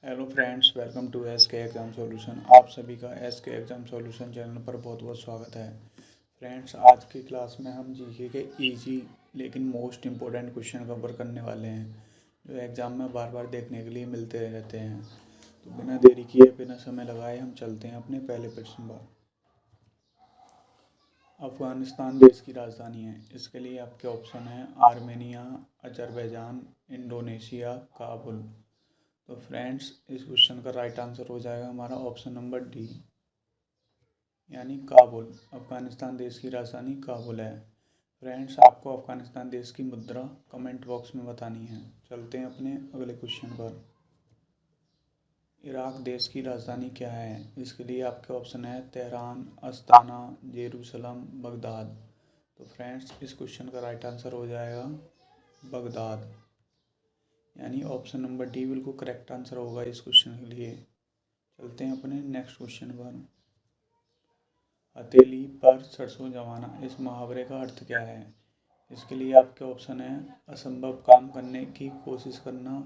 Hello friends, welcome to S K exam solution. आप सभी का S K exam solution channel पर बहुत बहुत स्वागत है। फ्रेंड्स, आज की क्लास में हम जीके के इजी लेकिन मोस्ट इम्पोर्टेंट क्वेश्चन कवर करने वाले हैं, जो एग्ज़ाम में बार बार देखने के लिए मिलते रहते हैं। तो बिना देरी किए, बिना समय लगाए हम चलते हैं अपने पहले प्रश्न पर। अफ़गानिस्तान देश की राजधानी है। इसके लिए आपके ऑप्शन है आर्मेनिया, अजरबैजान, इंडोनेशिया, काबुल। तो फ्रेंड्स, इस क्वेश्चन का राइट आंसर हो जाएगा हमारा ऑप्शन नंबर डी, यानी काबुल। अफगानिस्तान देश की राजधानी काबुल है। फ्रेंड्स, आपको अफगानिस्तान देश की मुद्रा कमेंट बॉक्स में बतानी है। चलते हैं अपने अगले क्वेश्चन पर। इराक देश की राजधानी क्या है? इसके लिए आपके ऑप्शन है तेहरान, अस्ताना, जेरूसलम, बगदाद। तो फ्रेंड्स, इस क्वेश्चन का राइट आंसर हो जाएगा बगदाद, यानी ऑप्शन नंबर डी बिल्कुल करेक्ट आंसर होगा इस क्वेश्चन के लिए। चलते हैं अपने नेक्स्ट क्वेश्चन पर। हथेली पर सरसों जमाना, इस मुहावरे का अर्थ क्या है? इसके लिए आपके ऑप्शन है असंभव काम करने की कोशिश करना,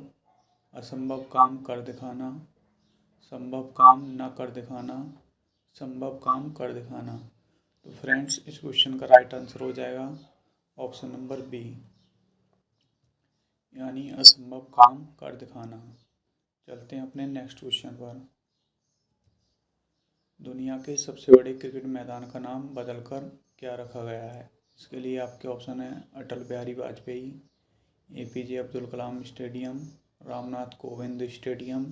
असंभव काम कर दिखाना, संभव काम न कर दिखाना, संभव काम कर दिखाना। तो फ्रेंड्स, इस क्वेश्चन का राइट आंसर हो जाएगा ऑप्शन नंबर बी, यानी असंभव काम कर दिखाना। चलते हैं अपने नेक्स्ट क्वेश्चन पर। दुनिया के सबसे बड़े क्रिकेट मैदान का नाम बदलकर क्या रखा गया है? इसके लिए आपके ऑप्शन है Atal Bihari Vajpayee, APJ Abdul Kalam stadium, Ramnath Kovind stadium,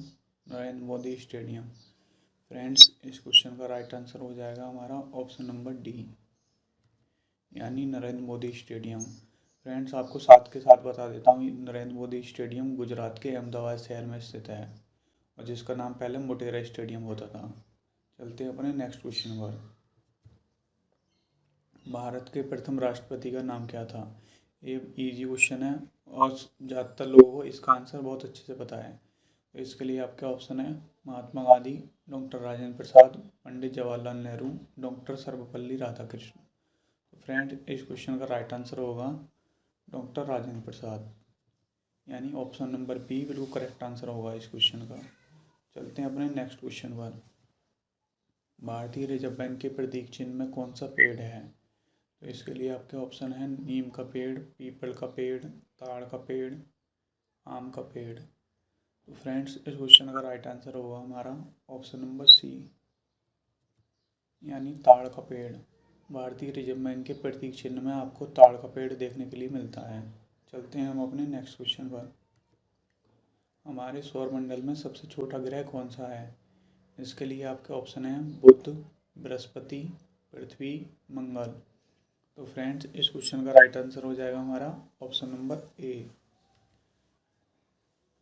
Narendra Modi stadium. Friends, इस क्वेश्चन का राइट आंसर हो जाएगा हमारा ऑप्शन नंबर डी, यानी नरेंद्र मोदी स्टेडियम। फ्रेंड्स, आपको साथ के साथ बता देता हूँ, नरेंद्र मोदी स्टेडियम गुजरात के अहमदाबाद शहर में स्थित है, और जिसका नाम पहले मोटेरा स्टेडियम होता था। चलते हैं अपने नेक्स्ट क्वेश्चन पर। भारत के प्रथम राष्ट्रपति का नाम क्या था? ये इजी क्वेश्चन है और ज़्यादातर लोगों को इसका आंसर बहुत अच्छे से पता है। तो इसके लिए आपके ऑप्शन है महात्मा गांधी, डॉक्टर राजेंद्र प्रसाद, पंडित जवाहरलाल नेहरू, डॉक्टर सर्वपल्ली राधाकृष्ण। तो फ्रेंड, इस क्वेश्चन का राइट आंसर होगा डॉक्टर राजेंद्र प्रसाद, यानी ऑप्शन नंबर बी बिल्कुल करेक्ट आंसर होगा इस क्वेश्चन का। चलते हैं अपने नेक्स्ट क्वेश्चन पर। भारतीय रिजर्व बैंक के प्रतीक चिन्ह में कौन सा पेड़ है? तो इसके लिए आपके ऑप्शन है नीम का पेड़, पीपल का पेड़, ताड़ का पेड़, आम का पेड़। तो फ्रेंड्स, इस क्वेश्चन का राइट आंसर होगा हमारा ऑप्शन नंबर सी, यानी ताड़ का पेड़। भारतीय रिजर्व बैंक के प्रतीक चिन्ह में आपको ताड़ का पेड़ देखने के लिए मिलता है। चलते हैं हम अपने नेक्स्ट क्वेश्चन पर। हमारे सौरमंडल में सबसे छोटा ग्रह कौन सा है? इसके लिए आपके ऑप्शन है बुध, बृहस्पति, पृथ्वी, मंगल। तो फ्रेंड्स, इस क्वेश्चन का राइट आंसर हो जाएगा हमारा ऑप्शन नंबर ए,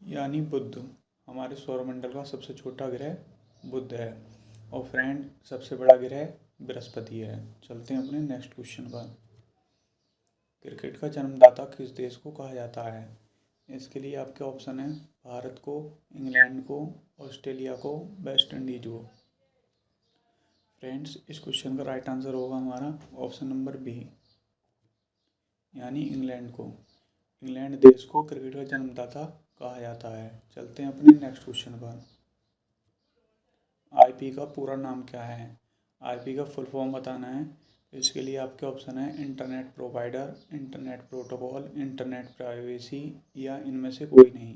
यानी बुध। हमारे सौरमंडल का सबसे छोटा ग्रह बुध है, और फ्रेंड सबसे बड़ा ग्रह बृहस्पति है। चलते हैं अपने नेक्स्ट क्वेश्चन पर। क्रिकेट का जन्मदाता किस देश को कहा जाता है? इसके लिए आपके ऑप्शन है भारत को, इंग्लैंड को, ऑस्ट्रेलिया को, वेस्ट इंडीज को। फ्रेंड्स, इस क्वेश्चन का राइट आंसर होगा हमारा ऑप्शन नंबर बी, यानी इंग्लैंड को। इंग्लैंड देश को क्रिकेट का जन्मदाता कहा जाता है। चलते हैं अपने नेक्स्ट क्वेश्चन पर। आईपी का पूरा नाम क्या है? आईपी का फुल फॉर्म बताना है। तो इसके लिए आपके ऑप्शन है internet provider, internet protocol, internet privacy, या इनमें से कोई नहीं।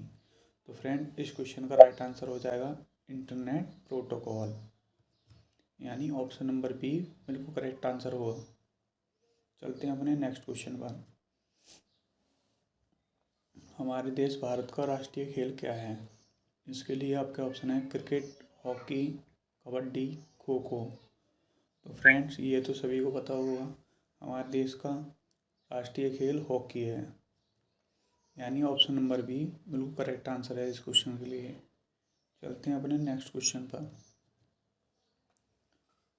तो फ्रेंड, इस क्वेश्चन का राइट आंसर हो जाएगा इंटरनेट प्रोटोकॉल, यानी ऑप्शन नंबर बी बिल्कुल करेक्ट आंसर होगा। चलते हैं अपने नेक्स्ट क्वेश्चन पर। हमारे देश भारत का राष्ट्रीय खेल क्या है? इसके लिए आपके ऑप्शन है क्रिकेट, हॉकी, कबड्डी, खो खो। तो फ्रेंड्स, ये तो सभी को पता होगा, हमारे देश का राष्ट्रीय खेल हॉकी है, यानी ऑप्शन नंबर बी बिल्कुल करेक्ट आंसर है इस क्वेश्चन के लिए। चलते हैं अपने नेक्स्ट क्वेश्चन पर।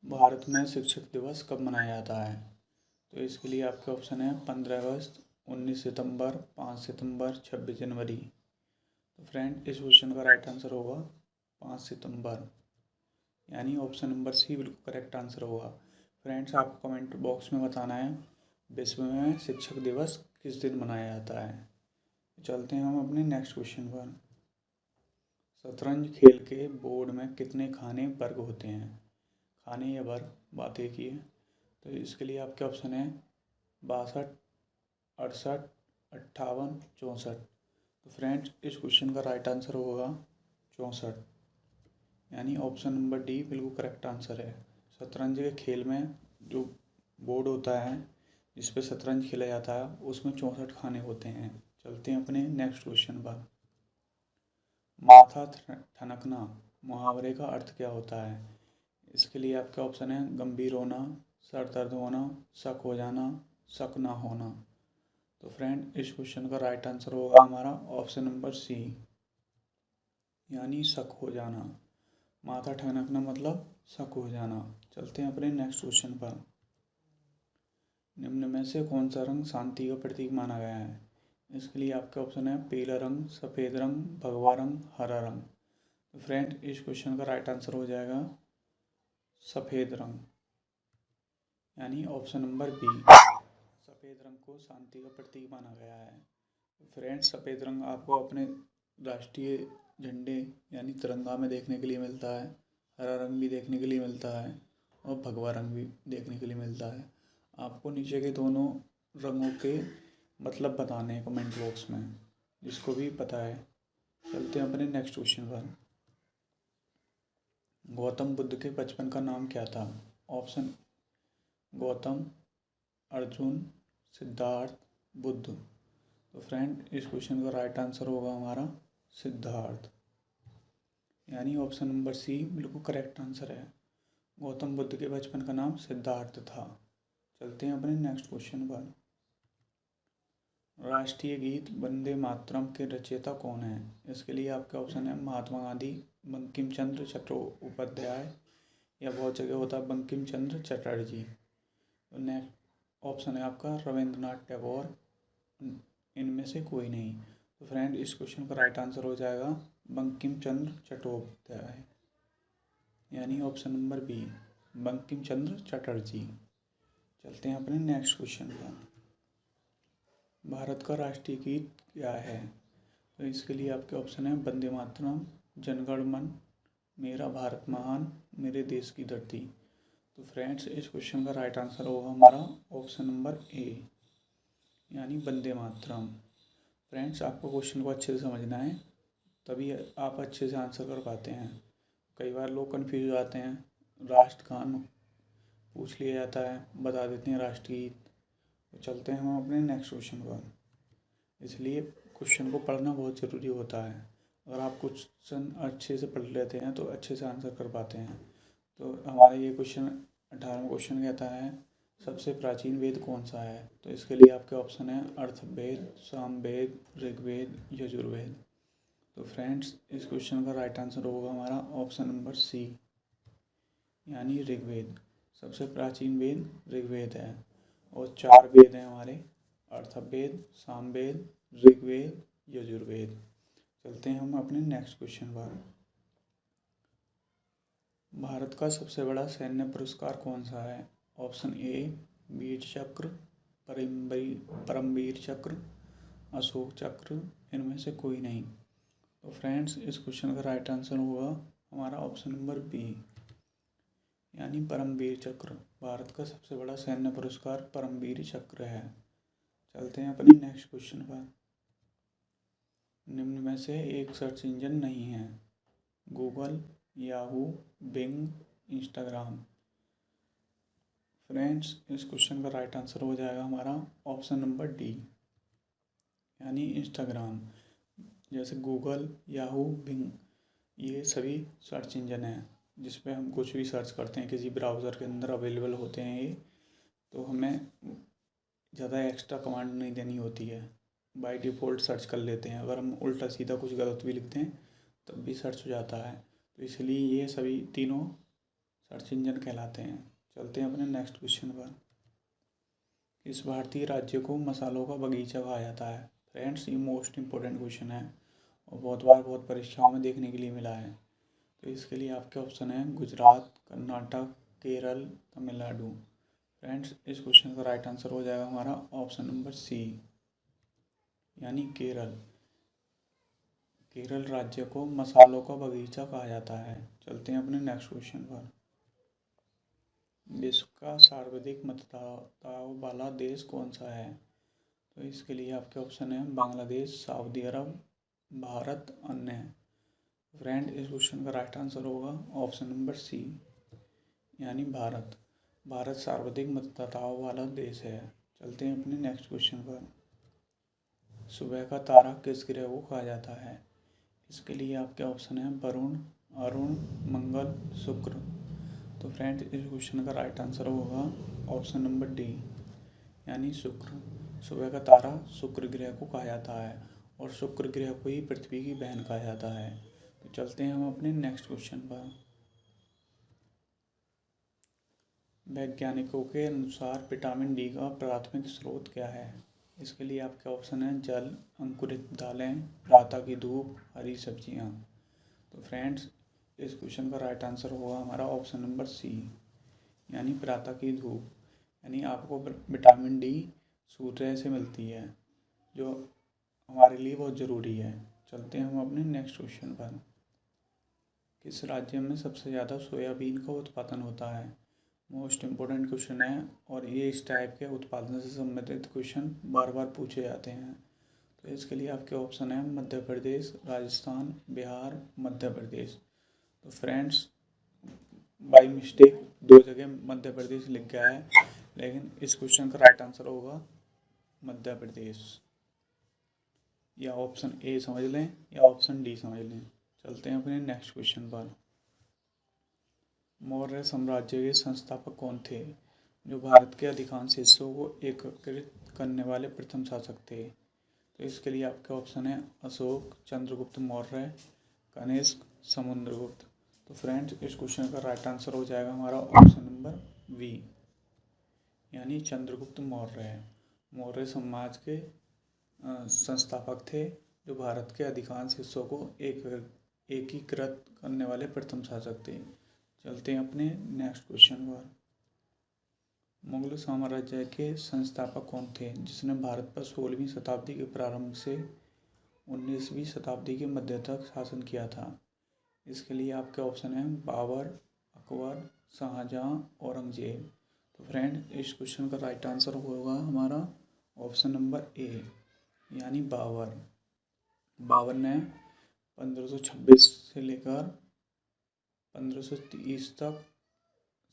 भारत में शिक्षक दिवस कब मनाया जाता है? तो इसके लिए आपके ऑप्शन है 15 अगस्त, 19 सितंबर, 5 सितंबर, 26 जनवरी। तो फ्रेंड, इस क्वेश्चन का राइट आंसर होगा 5 सितंबर, यानी ऑप्शन नंबर सी बिल्कुल करेक्ट आंसर होगा। फ्रेंड्स, आपको कमेंट बॉक्स में बताना है विश्व में शिक्षक दिवस किस दिन मनाया जाता है। चलते हैं हम अपने नेक्स्ट क्वेश्चन पर। शतरंज खेल के बोर्ड में कितने खाने वर्ग होते हैं? खाने या वर्ग बात एक ही है। तो इसके लिए आपके ऑप्शन है 62, 68, 58, 64। तो फ्रेंड्स इस क्वेश्चन का राइट आंसर होगा 64, यानी ऑप्शन नंबर डी बिल्कुल करेक्ट आंसर है। शतरंज के खेल में जो बोर्ड होता है जिस पे शतरंज खेला जाता है उसमें 64 खाने होते हैं। चलते हैं अपने नेक्स्ट क्वेश्चन पर। माथा ठनकना मुहावरे का अर्थ क्या होता है? इसके लिए आपके ऑप्शन है गंभीर होना, सर दर्द होना, शक हो जाना, शक ना होना। तो फ्रेंड इस क्वेश्चन का राइट आंसर होगा हमारा ऑप्शन नंबर सी, यानी शक हो जाना। माथा ठनकना मतलब शक हो जाना। चलते हैं अपने नेक्स्ट क्वेश्चन पर। निम्न में से कौन सा रंग शांति का प्रतीक माना गया है? इसके लिए आपके ऑप्शन है पीला रंग, सफ़ेद रंग, भगवा रंग, हरा रंग। तो फ्रेंड इस क्वेश्चन का राइट आंसर हो जाएगा सफ़ेद रंग, यानी ऑप्शन नंबर बी। सफ़ेद रंग को शांति का प्रतीक माना गया है। फ्रेंड्स सफ़ेद रंग आपको अपने राष्ट्रीय झंडे यानी तिरंगा में देखने के लिए मिलता है, हरा रंग भी देखने के लिए मिलता है और भगवा रंग भी देखने के लिए मिलता है। आपको नीचे के दोनों रंगों के मतलब बताने हैं कमेंट बॉक्स में, जिसको भी पता है। चलते हैं अपने नेक्स्ट क्वेश्चन पर। गौतम बुद्ध के बचपन का नाम क्या था? ऑप्शन गौतम, अर्जुन, सिद्धार्थ, बुद्ध। तो फ्रेंड इस क्वेश्चन का राइट आंसर होगा हमारा सिद्धार्थ, यानी ऑप्शन नंबर सी बिल्कुल करेक्ट आंसर है। गौतम बुद्ध के बचपन का नाम सिद्धार्थ था। चलते हैं अपने नेक्स्ट क्वेश्चन पर। राष्ट्रीय गीत वंदे मातरम के रचयिता कौन है? इसके लिए आपके ऑप्शन है महात्मा गांधी, बंकिम चंद्र चट्टोपाध्याय, या बहुत जगह होता है बंकिम चंद्र चटर्जी। तो नेक्स्ट ऑप्शन है आपका रविंद्रनाथ टैगोर, इनमें से कोई नहीं। तो फ्रेंड इस क्वेश्चन का राइट आंसर हो जाएगा बंकिम चंद्र चट्टोपाध्याय, यानी option number B Bankim Chandra Chatterjee. चलते हैं अपने नेक्स्ट क्वेश्चन पर। भारत का राष्ट्रीय गीत क्या है? तो इसके लिए आपके ऑप्शन है वंदे मातरम, जनगण मन, मेरा भारत महान, मेरे देश की धरती। तो फ्रेंड्स इस क्वेश्चन का राइट आंसर होगा हमारा ऑप्शन नंबर ए, यानी वंदे मातरम। फ्रेंड्स आपको क्वेश्चन को अच्छे से समझना है, तभी आप अच्छे से आंसर कर पाते हैं। कई बार लोग कन्फ्यूज हो जाते हैं, राष्ट्रगान पूछ लिया जाता है, बता देते हैं राष्ट्रीय गीत। तो चलते हैं हम अपने नेक्स्ट क्वेश्चन पर। इसलिए क्वेश्चन को पढ़ना बहुत ज़रूरी होता है। अगर आप क्वेश्चन अच्छे से पढ़ लेते हैं तो अच्छे से आंसर कर पाते हैं। तो हमारा ये क्वेश्चन 18वां क्वेश्चन कहता है सबसे प्राचीन वेद कौन सा है? तो इसके लिए आपके ऑप्शन है अर्थवेद, सामवेद, ऋग्वेद, यजुर्वेद। तो फ्रेंड्स इस क्वेश्चन का राइट आंसर होगा हमारा ऑप्शन नंबर सी, यानी ऋग्वेद। सबसे प्राचीन वेद ऋग्वेद है और 4 वेद हैं हमारे, अर्थवेद, सामवेद, ऋग्वेद, यजुर्वेद। चलते हैं हम अपने नेक्स्ट क्वेश्चन पर। भारत का सबसे बड़ा सैन्य पुरस्कार कौन सा है? ऑप्शन ए वीर चक्र, परमवीर चक्र, अशोक चक्र, इनमें से कोई नहीं। तो फ्रेंड्स इस क्वेश्चन का राइट आंसर होगा हमारा ऑप्शन नंबर बी, यानी परमवीर चक्र। भारत का सबसे बड़ा सैन्य पुरस्कार परमवीर चक्र है। चलते हैं अपने नेक्स्ट क्वेश्चन पर। निम्न में से एक सर्च इंजन नहीं है। Google, Yahoo, Bing, Instagram. Friends इस क्वेश्चन का राइट आंसर हो जाएगा हमारा ऑप्शन नंबर डी, यानी इंस्टाग्राम। जैसे गूगल, याहू, बिंग ये सभी सर्च इंजन हैं जिस पे हम कुछ भी सर्च करते हैं, किसी ब्राउज़र के अंदर अवेलेबल होते हैं ये। तो हमें ज़्यादा एक्स्ट्रा कमांड नहीं देनी होती है, बाय डिफ़ॉल्ट सर्च कर लेते हैं। अगर हम उल्टा सीधा कुछ गलत भी लिखते हैं तब भी सर्च हो जाता है। तो इसलिए ये सभी तीनों सर्च इंजन कहलाते हैं। चलते हैं अपने नेक्स्ट क्वेश्चन पर। किस भारतीय राज्य को मसालों का बगीचा कहा जाता है? फ्रेंड्स ये मोस्ट इम्पोर्टेंट क्वेश्चन है और बहुत बार बहुत परीक्षाओं में देखने के लिए मिला है। तो इसके लिए आपके ऑप्शन है गुजरात, कर्नाटक, केरल, तमिलनाडु। फ्रेंड्स इस क्वेश्चन का राइट आंसर हो जाएगा हमारा ऑप्शन नंबर सी, यानी केरल। केरल राज्य को मसालों का बगीचा कहा जाता है। चलते हैं अपने नेक्स्ट क्वेश्चन पर। विश्व का सर्वाधिक मतदाताओं वाला देश कौन सा है? तो इसके लिए आपके ऑप्शन है बांग्लादेश, सऊदी अरब, भारत, अन्य। फ्रेंड, इस क्वेश्चन का राइट आंसर होगा ऑप्शन नंबर सी, यानी भारत। भारत सर्वाधिक मतदाताओं वाला देश है। चलते हैं अपने नेक्स्ट क्वेश्चन पर। सुबह का तारा किस ग्रह को कहा जाता है? इसके लिए आपके ऑप्शन है वरुण, अरुण, मंगल, शुक्र। तो फ्रेंड, इस क्वेश्चन का राइट आंसर होगा ऑप्शन नंबर डी, यानी शुक्र। सुबह का तारा शुक्र ग्रह को कहा जाता है और शुक्र ग्रह को ही पृथ्वी की बहन कहा जाता है। तो चलते हैं हम अपने नेक्स्ट क्वेश्चन पर। वैज्ञानिकों के अनुसार विटामिन डी का प्राथमिक स्रोत क्या है? इसके लिए आपके ऑप्शन है जल, अंकुरित दालें, प्रातः की धूप, हरी सब्जियां। तो फ्रेंड्स, इस क्वेश्चन का राइट आंसर होगा हमारा ऑप्शन नंबर सी, यानी प्रातः की धूप। यानी आपको विटामिन डी सूर्य से मिलती है, जो हमारे लिए बहुत ज़रूरी है। चलते हैं हम अपने नेक्स्ट क्वेश्चन पर। किस राज्य में सबसे ज़्यादा सोयाबीन का उत्पादन होता है? मोस्ट इम्पोर्टेंट क्वेश्चन है और ये इस टाइप के उत्पादन से संबंधित क्वेश्चन बार बार पूछे जाते हैं। तो इसके लिए आपके ऑप्शन है मध्य प्रदेश, राजस्थान, बिहार, मध्य प्रदेश। तो फ्रेंड्स, बाई मिस्टेक 2 जगह मध्य प्रदेश लिख गया है, लेकिन इस क्वेश्चन का राइट आंसर होगा मध्य प्रदेश। या ऑप्शन ए समझ लें या ऑप्शन डी समझ लें। चलते हैं अपने नेक्स्ट क्वेश्चन पर। मौर्य साम्राज्य के संस्थापक कौन थे? जो भारत के अधिकांश हिस्सों को एकीकृत करने वाले प्रथम शासक थे। तो इसके लिए आपके ऑप्शन है अशोक, चंद्रगुप्त मौर्य, कनिष्क, समुद्रगुप्त। तो फ्रेंड्स, इस क्वेश्चन का राइट आंसर हो जाएगा हमारा ऑप्शन नंबर बी, यानी चंद्रगुप्त मौर्य। मौर्य समाज के संस्थापक थे, जो भारत के अधिकांश हिस्सों को एकीकृत करने वाले प्रथम शासक थे। चलते हैं अपने नेक्स्ट क्वेश्चन पर। मुगल साम्राज्य के संस्थापक कौन थे, जिसने भारत पर 16वीं शताब्दी के प्रारंभ से 19वीं शताब्दी के मध्य तक शासन किया था? इसके लिए आपके ऑप्शन है बाबर, अकबर, शाहजहां, औरंगजेब। तो फ्रेंड, इस क्वेश्चन का राइट आंसर होगा हमारा ऑप्शन नंबर ए, यानी बाबर। बाबर ने 1526 से लेकर 1530 तक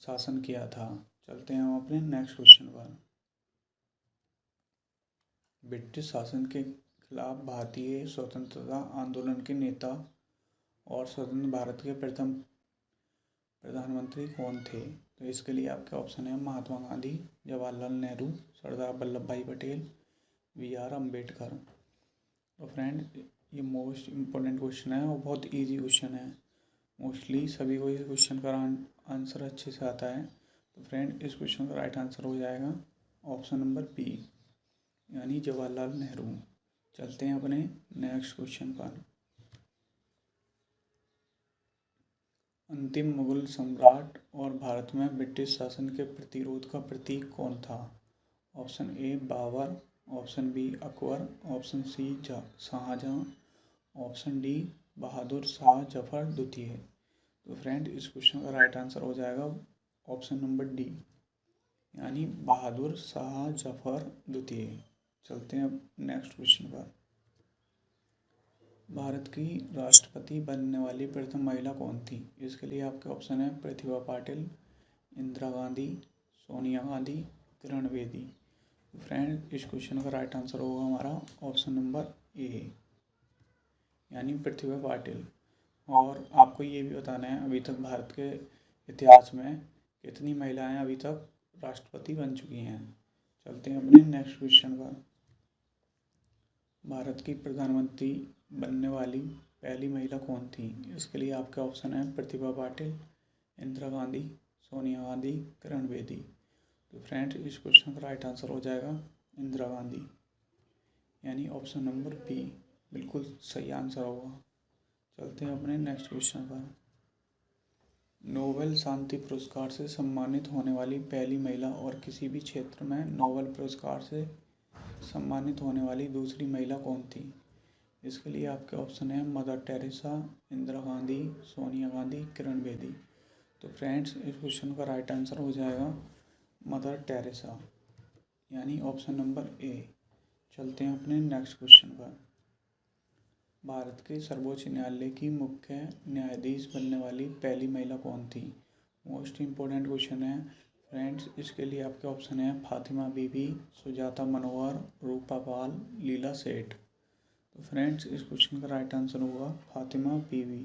शासन किया था। चलते हैं हम अपने नेक्स्ट क्वेश्चन पर। ब्रिटिश शासन के खिलाफ भारतीय स्वतंत्रता आंदोलन के नेता और स्वतंत्र भारत के प्रथम प्रधानमंत्री कौन थे? तो इसके लिए आपके ऑप्शन है महात्मा गांधी, जवाहरलाल नेहरू, सरदार वल्लभ भाई पटेल, BR अम्बेडकर। तो फ्रेंड, ये मोस्ट इम्पोर्टेंट क्वेश्चन है और बहुत इजी क्वेश्चन है। मोस्टली सभी को इस क्वेश्चन का आंसर अच्छे से आता है। तो फ्रेंड, इस क्वेश्चन का राइट आंसर हो जाएगा ऑप्शन नंबर बी, यानी जवाहरलाल नेहरू। चलते हैं अपने नेक्स्ट क्वेश्चन पर। अंतिम मुगल सम्राट और भारत में ब्रिटिश शासन के प्रतिरोध का प्रतीक कौन था? Option A Babar, option B Akbar, option C Shahjahan, option D Bahadur Shah Zafar द्वितीय। तो फ्रेंड, इस क्वेश्चन का राइट आंसर हो जाएगा ऑप्शन नंबर डी, यानी बहादुर शाह जफर द्वितीय। चलते हैं नेक्स्ट क्वेश्चन पर। भारत की राष्ट्रपति बनने वाली प्रथम महिला कौन थी? इसके लिए आपके ऑप्शन है प्रतिभा पाटिल, इंदिरा गांधी, सोनिया गांधी, किरण बेदी। फ्रेंड, इस क्वेश्चन का राइट आंसर होगा हमारा ऑप्शन नंबर ए, यानी प्रतिभा पाटिल। और आपको ये भी बताना है अभी तक भारत के इतिहास में कितनी महिलाएं अभी तक राष्ट्रपति बन चुकी हैं। चलते हैं अपने नेक्स्ट क्वेश्चन पर। भारत की प्रधानमंत्री बनने वाली पहली महिला कौन थी? इसके लिए आपके ऑप्शन है प्रतिभा पाटिल, इंदिरा गांधी, सोनिया गांधी, किरण बेदी। तो फ्रेंड्स, इस क्वेश्चन का राइट आंसर हो जाएगा इंदिरा गांधी, यानी ऑप्शन नंबर बी बिल्कुल सही आंसर होगा। चलते हैं अपने नेक्स्ट क्वेश्चन पर। नोबेल शांति पुरस्कार से सम्मानित होने वाली पहली महिला और किसी भी क्षेत्र में नोबेल पुरस्कार से सम्मानित होने वाली दूसरी महिला कौन थी? इसके लिए आपके ऑप्शन है मदर टेरेसा, इंदिरा गांधी, सोनिया गांधी, किरण बेदी। तो फ्रेंड्स इस क्वेश्चन का राइट आंसर हो जाएगा मदर टेरेसा, यानी ऑप्शन नंबर ए। चलते हैं अपने नेक्स्ट क्वेश्चन पर। भारत के सर्वोच्च न्यायालय की मुख्य न्यायाधीश बनने वाली पहली महिला कौन थी? मोस्ट इम्पोर्टेंट क्वेश्चन है फ्रेंड्स। इसके लिए आपके ऑप्शन है फातिमा बीबी, सुजाता मनोहर, रूपा पाल, लीला सेठ। तो फ्रेंड्स इस क्वेश्चन का राइट आंसर होगा फातिमा बीबी,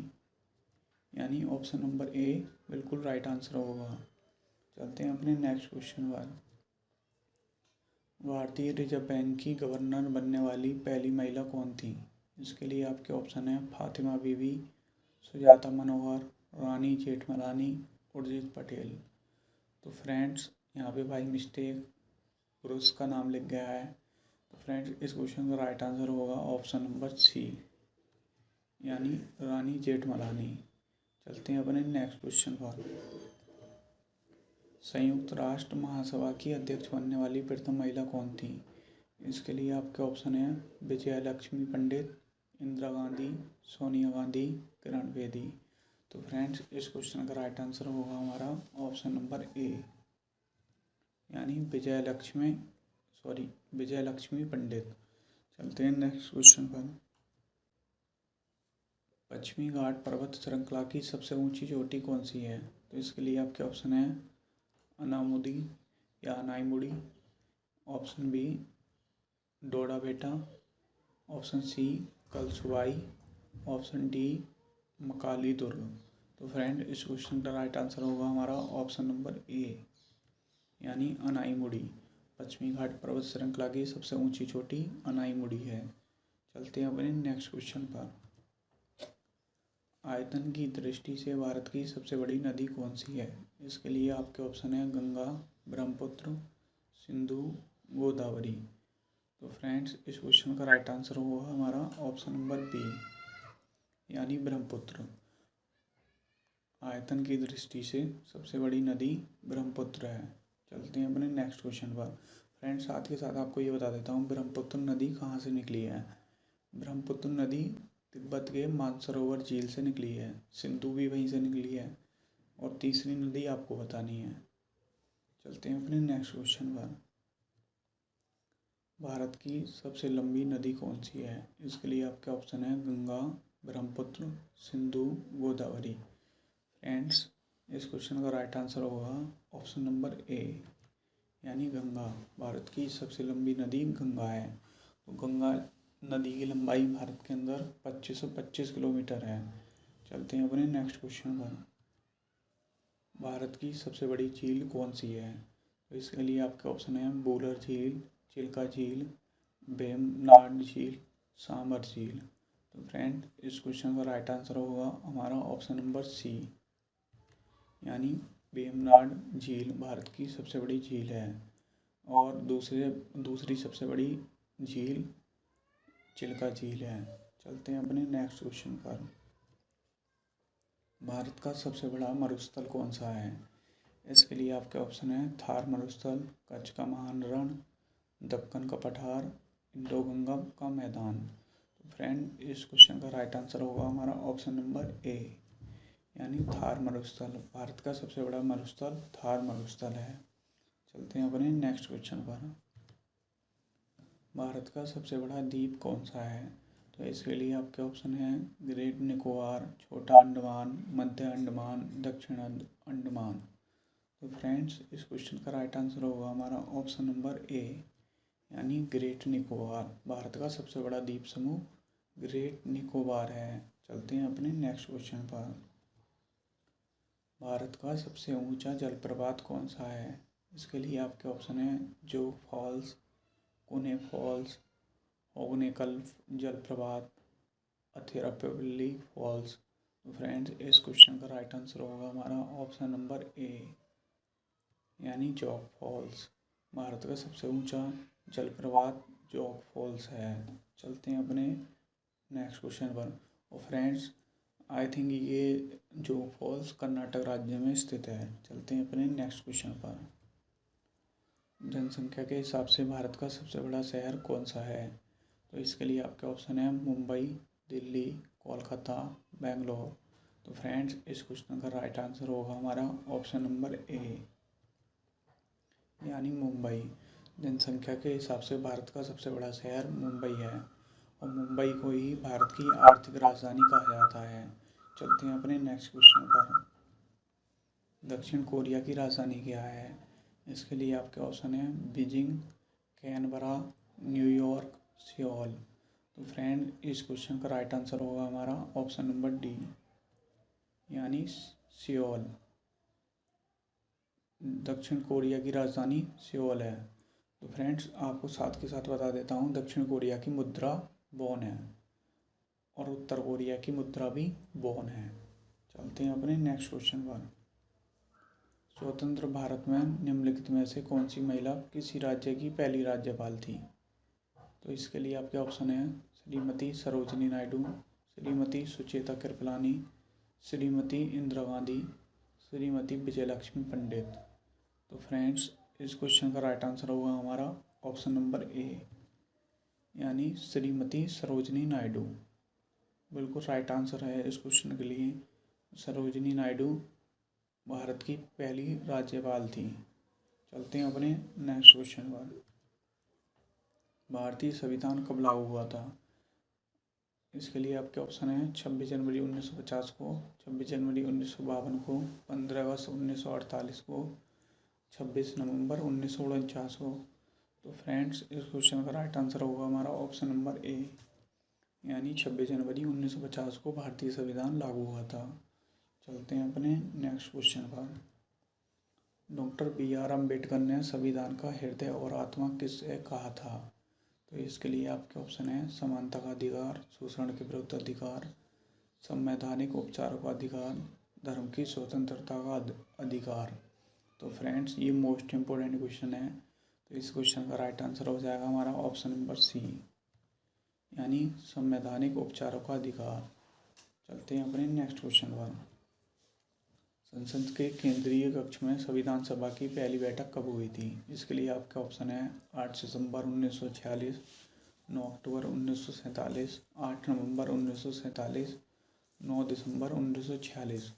यानी ऑप्शन नंबर ए बिल्कुल राइट आंसर होगा। चलते हैं अपने नेक्स्ट क्वेश्चन पर। भारतीय रिजर्व बैंक की गवर्नर बनने वाली पहली महिला कौन थी? इसके लिए आपके ऑप्शन है फातिमा बीबी, सुजाता मनोहर, रानी जेठमलानी, उर्जित पटेल। तो फ्रेंड्स यहाँ पे भाई मिस्टेक, पुरुष का नाम लिख गया है। तो फ्रेंड्स इस क्वेश्चन का राइट आंसर होगा ऑप्शन नंबर सी, यानी रानी जेठमलानी। चलते हैं अपने नेक्स्ट क्वेश्चन पर। संयुक्त राष्ट्र महासभा की अध्यक्ष बनने वाली प्रथम महिला कौन थी? इसके लिए आपके ऑप्शन है विजया लक्ष्मी पंडित, इंदिरा गांधी, सोनिया गांधी, किरण बेदी। तो फ्रेंड्स इस क्वेश्चन का राइट आंसर होगा हमारा ऑप्शन नंबर ए, यानी विजय लक्ष्मी पंडित। चलते हैं नेक्स्ट क्वेश्चन पर। पश्चिमी घाट पर्वत श्रृंखला की सबसे ऊंची चोटी कौन सी है? तो इसके लिए आपके ऑप्शन है अनामुदी या Anamudi, option B Dodabetta, option C Kalsubai, option D Makalidurg. तो फ्रेंड इस क्वेश्चन का राइट आंसर होगा हमारा ऑप्शन नंबर ए, यानी अनाईमुड़ी। पश्चिमी घाट पर्वत श्रृंखला की सबसे ऊंची चोटी अनाईमुड़ी है। चलते हैं अपने नेक्स्ट क्वेश्चन पर। आयतन की दृष्टि से भारत की सबसे बड़ी नदी कौन सी है? इसके लिए आपके ऑप्शन है गंगा, ब्रह्मपुत्र, सिंधु, गोदावरी। तो फ्रेंड्स इस क्वेश्चन का राइट आंसर होगा हमारा ऑप्शन नंबर बी, यानी ब्रह्मपुत्र। आयतन की दृष्टि से सबसे बड़ी नदी ब्रह्मपुत्र है। चलते हैं अपने नेक्स्ट क्वेश्चन पर। फ्रेंड्स साथ के साथ आपको ये बता देता हूँ ब्रह्मपुत्र नदी कहाँ से निकली है। ब्रह्मपुत्र नदी तिब्बत के मानसरोवर झील से निकली है, सिंधु भी वहीं से निकली है, और तीसरी नदी आपको बतानी है। चलते हैं अपने नेक्स्ट क्वेश्चन पर। भारत की सबसे लंबी नदी कौन सी है? इसके लिए आपके ऑप्शन है गंगा, ब्रह्मपुत्र, सिंधु, गोदावरी। फ्रेंड्स इस क्वेश्चन का राइट आंसर होगा ऑप्शन नंबर ए, यानी गंगा। भारत की सबसे लंबी नदी गंगा है। तो गंगा नदी की लंबाई भारत के अंदर 2525 किलोमीटर है। चलते हैं अपने नेक्स्ट क्वेश्चन पर। भारत की सबसे बड़ी झील कौन सी है? तो इसके लिए आपके ऑप्शन है वूलर झील, चिल्का झील, वेम्बनाड झील, सांबर झील। तो फ्रेंड इस क्वेश्चन का राइट आंसर होगा हमारा ऑप्शन नंबर सी, यानी वेम्बनाड झील भारत की सबसे बड़ी झील है, और दूसरी सबसे बड़ी झील चिल्का झील है। चलते हैं अपने नेक्स्ट क्वेश्चन पर। भारत का सबसे बड़ा मरुस्थल कौन सा है? इसके लिए आपके ऑप्शन है थार मरुस्थल, कच्छ का महान रण, दक्कन का पठार, इंडो गंगा का मैदान। तो फ्रेंड इस क्वेश्चन का राइट आंसर होगा हमारा ऑप्शन नंबर ए, यानी थार मरुस्थल। भारत का सबसे बड़ा मरुस्थल थार मरुस्थल है। चलते हैं अपने नेक्स्ट क्वेश्चन पर। भारत का सबसे बड़ा द्वीप कौन सा है? तो इसके लिए आपके ऑप्शन है ग्रेट निकोबार, छोटा अंडमान, मध्य अंडमान, दक्षिण अंडमान। तो फ्रेंड्स इस क्वेश्चन का राइट आंसर होगा हमारा ऑप्शन नंबर ए, यानी ग्रेट निकोबार। भारत का सबसे बड़ा द्वीप समूह ग्रेट निकोबार है। चलते हैं अपने नेक्स्ट क्वेश्चन पर। भारत का सबसे ऊंचा जलप्रपात कौन सा है? इसके लिए आपके ऑप्शन है जोग फॉल्स, कुने फॉल्स, होगनेकल जलप्रपात, अथिरपल्ली फॉल्स। तो फ्रेंड्स इस क्वेश्चन का राइट आंसर होगा हमारा ऑप्शन नंबर ए, यानी जोग फॉल्स। भारत का सबसे ऊंचा जलप्रपात जोग फॉल्स है। चलते हैं अपने नेक्स्ट क्वेश्चन पर। और फ्रेंड्स आई थिंक ये जोग फॉल्स कर्नाटक राज्य में स्थित है। चलते हैं अपने नेक्स्ट क्वेश्चन पर। जनसंख्या के हिसाब से भारत का सबसे बड़ा शहर कौन सा है? तो इसके लिए आपके ऑप्शन है मुंबई, दिल्ली, कोलकाता, बेंगलोर। तो फ्रेंड्स इस क्वेश्चन का राइट आंसर होगा हमारा ऑप्शन नंबर ए, यानी मुंबई। जनसंख्या के हिसाब से भारत का सबसे बड़ा शहर मुंबई है और मुंबई को ही भारत की आर्थिक राजधानी कहा जाता है। चलते हैं अपने नेक्स्ट क्वेश्चन पर। दक्षिण कोरिया की राजधानी क्या है? इसके लिए आपके ऑप्शन है बीजिंग, कैनबरा, न्यूयॉर्क, सियोल। तो फ्रेंड इस क्वेश्चन का राइट आंसर होगा हमारा ऑप्शन नंबर डी, यानी सियोल। दक्षिण कोरिया की राजधानी सियोल है। तो फ्रेंड्स आपको साथ के साथ बता देता हूँ, दक्षिण कोरिया की मुद्रा वॉन है और उत्तर कोरिया की मुद्रा भी वॉन है। चलते हैं अपने नेक्स्ट क्वेश्चन पर। स्वतंत्र भारत में निम्नलिखित में से कौन सी महिला किसी राज्य की पहली राज्यपाल थी? तो इसके लिए आपके ऑप्शन है श्रीमती सरोजिनी नायडू, श्रीमती सुचेता कृपलानी, श्रीमती इंदिरा गांधी, श्रीमती विजयलक्ष्मी पंडित। तो फ्रेंड्स इस क्वेश्चन का राइट आंसर होगा हमारा ऑप्शन नंबर ए, यानी श्रीमती सरोजिनी नायडू। बिल्कुल राइट आंसर है इस क्वेश्चन के लिए। सरोजिनी नायडू भारत की पहली राज्यपाल थी। चलते हैं अपने नेक्स्ट क्वेश्चन पर। भारतीय संविधान कब लागू हुआ था? इसके लिए आपके ऑप्शन है 26 जनवरी 1950 को, 26 जनवरी 1952 को, 15 अगस्त 1948 को, 26 नवंबर 1949 को। तो फ्रेंड्स इस क्वेश्चन का राइट आंसर होगा हमारा ऑप्शन नंबर ए, यानी 26 जनवरी 1950 को भारतीय संविधान लागू हुआ था। चलते हैं अपने नेक्स्ट क्वेश्चन पर। Doctor B R. अम्बेडकर ने संविधान का हृदय और आत्मा किसे कहा था? तो इसके लिए आपके ऑप्शन है समानता का अधिकार, शोषण के विरुद्ध अधिकार, संवैधानिक उपचार का अधिकार, धर्म की स्वतंत्रता का अधिकार। तो फ्रेंड्स ये मोस्ट इम्पोर्टेंट क्वेश्चन है। तो इस क्वेश्चन का राइट आंसर हो जाएगा हमारा ऑप्शन नंबर सी, यानी संवैधानिक उपचारों का अधिकार। चलते हैं अपने नेक्स्ट क्वेश्चन पर। संसद के केंद्रीय कक्ष में संविधान सभा की पहली बैठक कब हुई थी? इसके लिए आपका ऑप्शन है 8 सितंबर 1946, 9 अक्टूबर 1947, 8 नवंबर 1947, 9 दिसंबर 1946।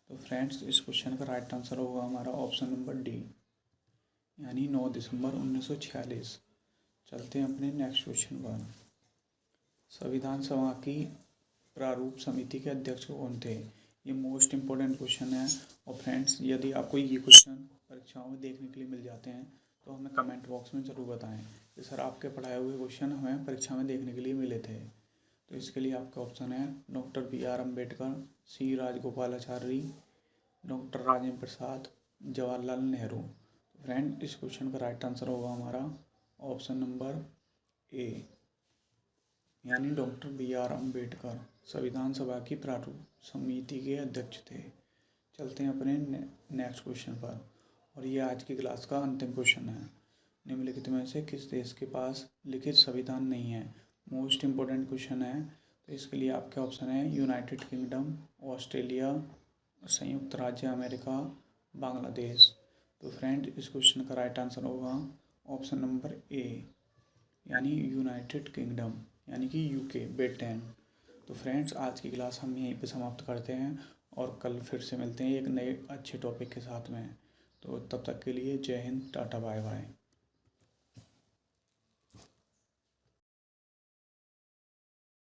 तो फ्रेंड्स इस क्वेश्चन का राइट आंसर होगा हमारा ऑप्शन नंबर डी, यानी 9 दिसंबर 1946। चलते हैं अपने नेक्स्ट क्वेश्चन पर। संविधान सभा की प्रारूप समिति के अध्यक्ष कौन थे? ये मोस्ट इम्पोर्टेंट क्वेश्चन है और फ्रेंड्स यदि आपको ये क्वेश्चन परीक्षाओं में देखने के लिए मिल जाते हैं तो हमें कमेंट बॉक्स में ज़रूर बताएं कि सर आपके पढ़ाए हुए क्वेश्चन हमें परीक्षा में देखने के लिए मिले थे। तो इसके लिए आपका ऑप्शन है डॉक्टर बी.आर. अम्बेडकर, सी राजगोपालाचारी, डॉक्टर राजेंद्र प्रसाद, जवाहरलाल नेहरू। फ्रेंड इस क्वेश्चन का राइट आंसर होगा हमारा ऑप्शन नंबर ए, यानी डॉक्टर बी.आर. अम्बेडकर संविधान सभा की प्रारूप समिति के अध्यक्ष थे। चलते हैं अपने नेक्स्ट क्वेश्चन पर और ये आज की क्लास का अंतिम क्वेश्चन है। निम्नलिखित में से किस देश के पास लिखित संविधान नहीं है? मोस्ट इम्पोर्टेंट क्वेश्चन है। तो इसके लिए आपके ऑप्शन है यूनाइटेड किंगडम, ऑस्ट्रेलिया, संयुक्त राज्य अमेरिका, बांग्लादेश। तो फ्रेंड इस क्वेश्चन का राइट आंसर होगा ऑप्शन नंबर ए, यानी यूनाइटेड किंगडम, यानी कि यूके, ब्रिटेन। तो फ्रेंड्स आज की क्लास हम यहीं पे समाप्त करते हैं और कल फिर से मिलते हैं एक नए अच्छे टॉपिक के साथ में। तो तब तक के लिए जय हिंद, टाटा, बाय बाय।